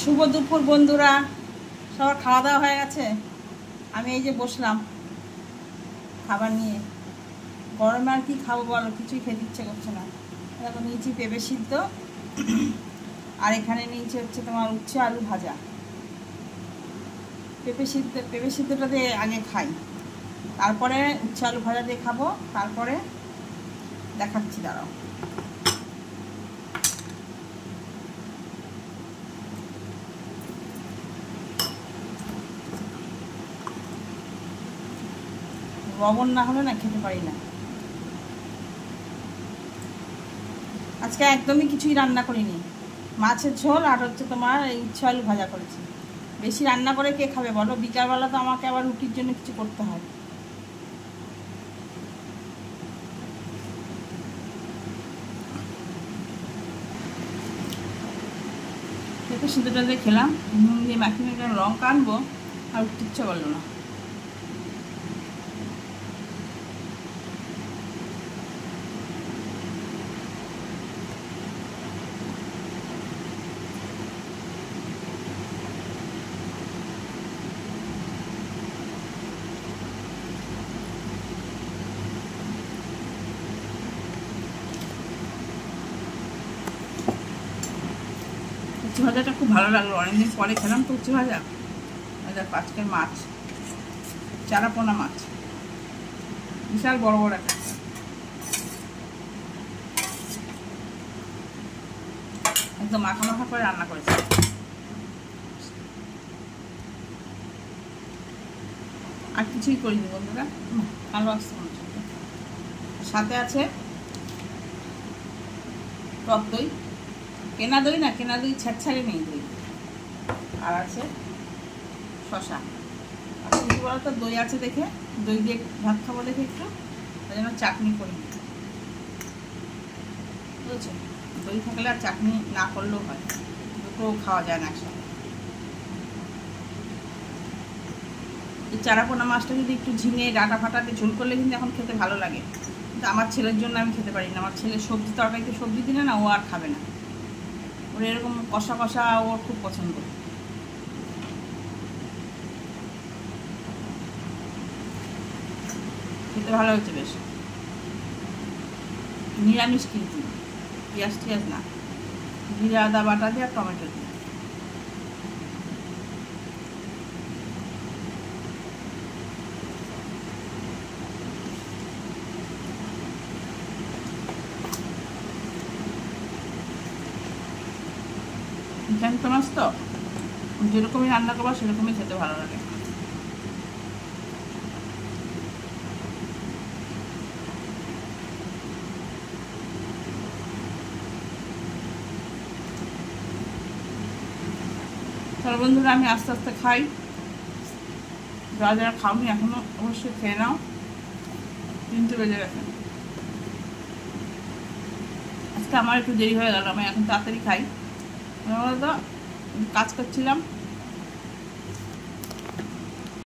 শুভ দুপুর বন্ধুরা, সবার খাওয়া দাওয়া হয়ে গেছে। আমি এই যে বসলাম খাবার নিয়ে। গরমে আর কি খাবো বলো, কিছুই খেতে ইচ্ছে করছে না। দেখো নিয়েছি পেঁপে সিদ্ধ, আর এখানে নিয়েছি হচ্ছে তোমার উচ্ছে আলু ভাজা। পেঁপে সিদ্ধটা দিয়ে আগে খাই, তারপরে উচ্ছে আলু ভাজা দিয়ে খাবো, তারপরে দেখাচ্ছি, দাঁড়াও। লবণ না হলে না খেতে পারি না। আজকে একদমই কিছুই রান্না করিনি, মাছের ঝোল আর হচ্ছে তোমার এই উচ্ছে আলু ভাজা করেছি। বেশি রান্না করে কে খাবে বলো, বিকালবেলা তো আমাকে আবার রুটির জন্য কিছু করতে হয়। পেঁপে সিদ্ধটা দিয়ে খেলাম, নুন দিয়ে মাখিয়ে একটা লঙ্কা আনবো, আর উঠতে ইচ্ছে করলো না। উচ্ছে ভাজাটা খুব ভালো লাগলো, অনেকদিন পরে খেলাম তো উচ্ছে ভাজা। দেখো আজকের মাছ, চারাপোনা মাছ, বিশাল বড় বড় একটা, একদম মাখা মাখা করে রান্না করেছি। আর কিছুই করিনি বন্ধুরা, ভালো আসছে মনে হচ্ছে। সাথে আছে টক দই, কেনা দই না, কেনা দই ছাড়ছাড়ে নেই দই, আর আছে শশা। আর কিছু বলতো দই আছে দেখে, দই দিয়ে ভাত খাবো দেখে একটু, ওই জন্য চাটনি করি, বুঝেছো? দই থাকলে আর চাটনি না করলেও হয়, দুটো খাওয়া যায় না একসাথে। এই চারাপোনা মাছটা যদি একটু ঝিঙে ডাটা ফাটাতে ঝোল করলে কিন্তু এখন খেতে ভালো লাগে, কিন্তু আমার ছেলের জন্য আমি খেতে পারি না। আমার ছেলে সবজি তরকারিতে সবজি দিলে না, ও আর খাবে না। ওর এরকম কষা কষা ওর খুব পছন্দ। খেতে ভালো হয়েছে বেশ, নিরামিষ কিন্তু, পেঁয়াজ টিয়াজ না, জিরা আদা বাটা দিয়ে আর টমেটো দিয়ে। জ্যান্ত মাছ তো যেরকমই রান্না করবা সেরকমই খেতে ভালো লাগে। তাহলে বন্ধুরা আমি আস্তে আস্তে খাই, যারা যারা খাওনি এখনো অবশ্যই খেয়ে নাও, 3টে বেজে গেছে। আজকে আমার একটু দেরি হয়ে গেল, আমি এখন তাড়াতাড়ি খাই। তো কাজ করছিলাম,